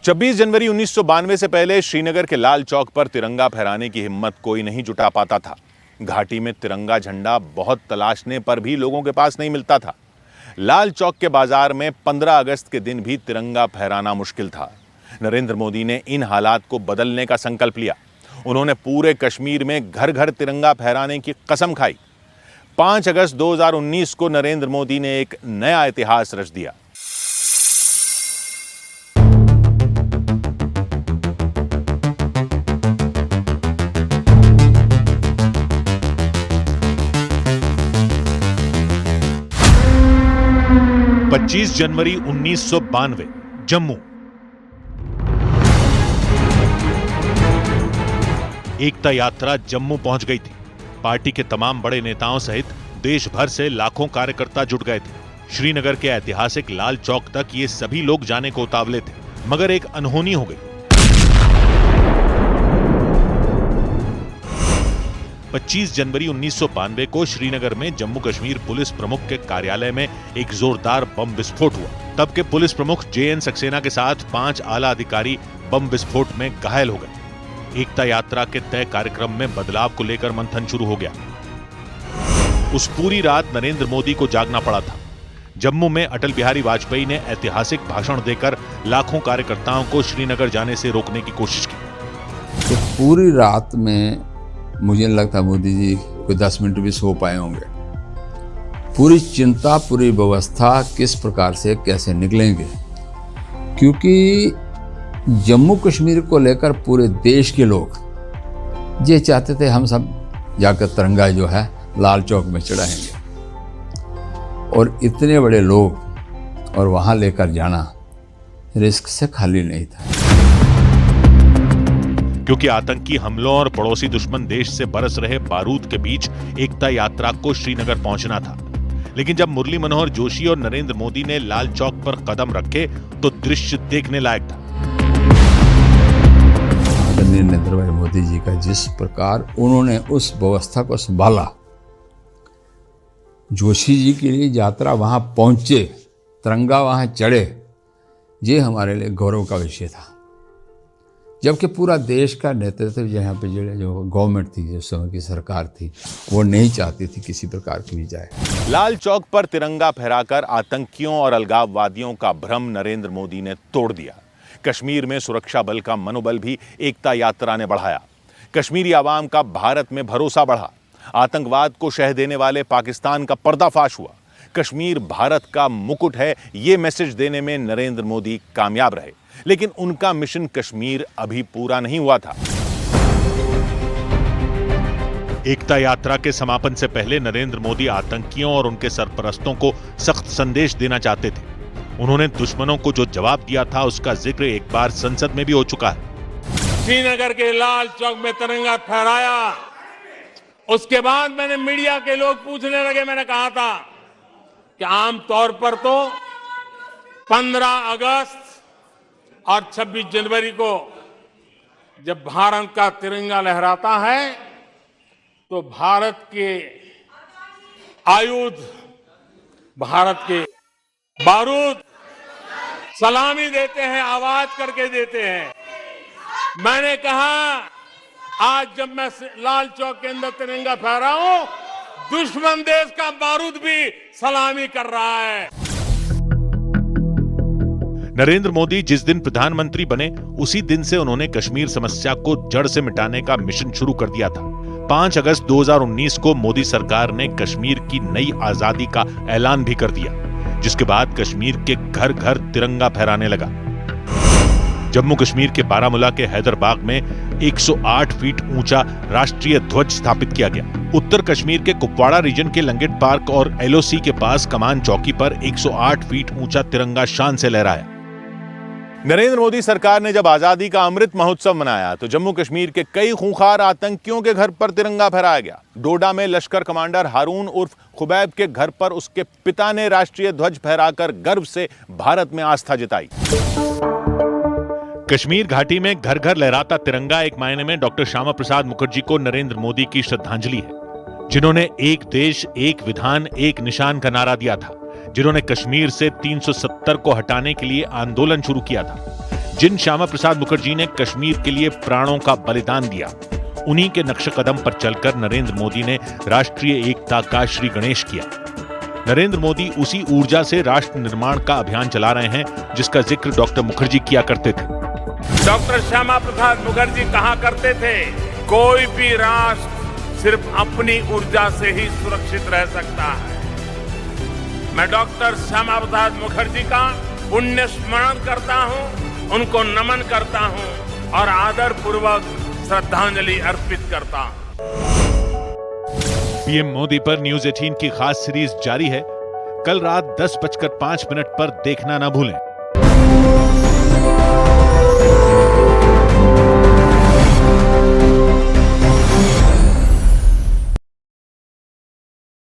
26 जनवरी 1992 से पहले श्रीनगर के लाल चौक पर तिरंगा फहराने की हिम्मत कोई नहीं जुटा पाता था। घाटी में तिरंगा झंडा बहुत तलाशने पर भी लोगों के पास नहीं मिलता था। लाल चौक के बाजार में 15 अगस्त के दिन भी तिरंगा फहराना मुश्किल था। नरेंद्र मोदी ने इन हालात को बदलने का संकल्प लिया। उन्होंने पूरे कश्मीर में घर घर तिरंगा फहराने की कसम खाई। 5 अगस्त 2019 को नरेंद्र मोदी ने एक नया इतिहास रच दिया। पच्चीस जनवरी 1992 जम्मू। एकता यात्रा जम्मू पहुंच गई थी। पार्टी के तमाम बड़े नेताओं सहित देश भर से लाखों कार्यकर्ता जुट गए थे। श्रीनगर के ऐतिहासिक लाल चौक तक ये सभी लोग जाने को उतावले थे, मगर एक अनहोनी हो गई। 25 जनवरी 1992 को श्रीनगर में जम्मू कश्मीर पुलिस प्रमुख के कार्यालय में एक जोरदार बम विस्फोट हुआ। तब के पुलिस प्रमुख JN सक्सेना के साथ 5 आला अधिकारी बम विस्फोट में घायल हो गए। एकता यात्रा के तय कार्यक्रम में बदलाव को लेकर मंथन शुरू हो गया। उस पूरी रात नरेंद्र मोदी को जागना पड़ा था। जम्मू में अटल बिहारी वाजपेयी ने ऐतिहासिक भाषण देकर लाखों कार्यकर्ताओं को श्रीनगर जाने से रोकने की कोशिश की। तो पूरी रात में मुझे नहीं लगता मोदी जी कोई 10 मिनट भी सो पाए होंगे। पूरी चिंता, पूरी व्यवस्था किस प्रकार से कैसे निकलेंगे, क्योंकि जम्मू कश्मीर को लेकर पूरे देश के लोग ये चाहते थे हम सब जाकर तिरंगा जो है लाल चौक में चढ़ाएंगे, और इतने बड़े लोग और वहाँ लेकर जाना रिस्क से खाली नहीं था। क्योंकि आतंकी हमलों और पड़ोसी दुश्मन देश से बरस रहे बारूद के बीच एकता यात्रा को श्रीनगर पहुंचना था। लेकिन जब मुरली मनोहर जोशी और नरेंद्र मोदी ने लाल चौक पर कदम रखे तो दृश्य देखने लायक था। नरेंद्र भाई मोदी जी का जिस प्रकार उन्होंने उस व्यवस्था को संभाला, जोशी जी के लिए यात्रा वहां पहुंचे, तिरंगा वहां चढ़े, ये हमारे लिए गौरव का विषय था। जबकि पूरा देश का नेतृत्व यहाँ पे जो गवर्नमेंट थी, जिस समय की सरकार थी, वो नहीं चाहती थी किसी प्रकार की भी जाए। लाल चौक पर तिरंगा फहराकर आतंकियों और अलगाववादियों का भ्रम नरेंद्र मोदी ने तोड़ दिया। कश्मीर में सुरक्षा बल का मनोबल भी एकता यात्रा ने बढ़ाया। कश्मीरी आवाम का भारत में भरोसा बढ़ा। आतंकवाद को शह देने वाले पाकिस्तान का पर्दाफाश हुआ। कश्मीर भारत का मुकुट है, ये मैसेज देने में नरेंद्र मोदी कामयाब रहे। लेकिन उनका मिशन कश्मीर अभी पूरा नहीं हुआ था। एकता यात्रा के समापन से पहले नरेंद्र मोदी आतंकियों और उनके सरपरस्तों को सख्त संदेश देना चाहते थे। उन्होंने दुश्मनों को जो जवाब दिया था उसका जिक्र एक बार संसद में भी हो चुका है। श्रीनगर के लाल चौक में तिरंगा फहराया, उसके बाद मैंने मीडिया के लोग पूछने लगे। मैंने कहा था कि आमतौर पर तो 15 अगस्त और 26 जनवरी को जब भारत का तिरंगा लहराता है तो भारत के आयुध, भारत के बारूद सलामी देते हैं, आवाज करके देते हैं। मैंने कहा आज जब मैं लाल चौक के अंदर तिरंगा फहरा हूं, दुश्मन देश का बारूद भी सलामी कर रहा है। नरेंद्र मोदी जिस दिन प्रधानमंत्री बने उसी दिन से उन्होंने कश्मीर समस्या को जड़ से मिटाने का मिशन शुरू कर दिया था। 5 अगस्त 2019 को मोदी सरकार ने कश्मीर की नई आजादी का ऐलान भी कर दिया, जिसके बाद कश्मीर के घर घर तिरंगा फहराने लगा। जम्मू कश्मीर के बारामूला के हैदरबाग में 108 फीट ऊंचा राष्ट्रीय ध्वज स्थापित किया गया। उत्तर कश्मीर के कुपवाड़ा रीजन के लंगेट पार्क और LOC के पास कमान चौकी पर 108 फीट ऊंचा तिरंगा शान से लहराया। नरेंद्र मोदी सरकार ने जब आजादी का अमृत महोत्सव मनाया तो जम्मू कश्मीर के कई खूंखार आतंकियों के घर पर तिरंगा फहराया गया। डोडा में लश्कर कमांडर हारून उर्फ खुबैब के घर पर उसके पिता ने राष्ट्रीय ध्वज फहराकर गर्व से भारत में आस्था जताई। कश्मीर घाटी में घर घर लहराता तिरंगा एक मायने में डॉक्टर श्यामा प्रसाद मुखर्जी को नरेंद्र मोदी की श्रद्धांजलि है, जिन्होंने एक देश एक विधान एक निशान का नारा दिया था, जिन्होंने कश्मीर से 370 को हटाने के लिए आंदोलन शुरू किया था। जिन श्यामा प्रसाद मुखर्जी ने कश्मीर के लिए प्राणों का बलिदान दिया, उन्हीं के नक्श कदम पर चलकर नरेंद्र मोदी ने राष्ट्रीय एकता का श्री गणेश किया। नरेंद्र मोदी उसी ऊर्जा से राष्ट्र निर्माण का अभियान चला रहे हैं जिसका जिक्र डॉक्टर मुखर्जी किया करते थे। डॉक्टर श्यामा प्रसाद मुखर्जी कहा करते थे, कोई भी राष्ट्र सिर्फ अपनी ऊर्जा से ही सुरक्षित रह सकता है। मैं डॉक्टर श्यामा प्रसाद मुखर्जी का पुण्य स्मरण करता हूं, उनको नमन करता हूं और आदर पूर्वक श्रद्धांजलि अर्पित करता हूं। पीएम मोदी पर न्यूज 18 की खास सीरीज जारी है। कल रात 10:05 पर देखना ना भूलें।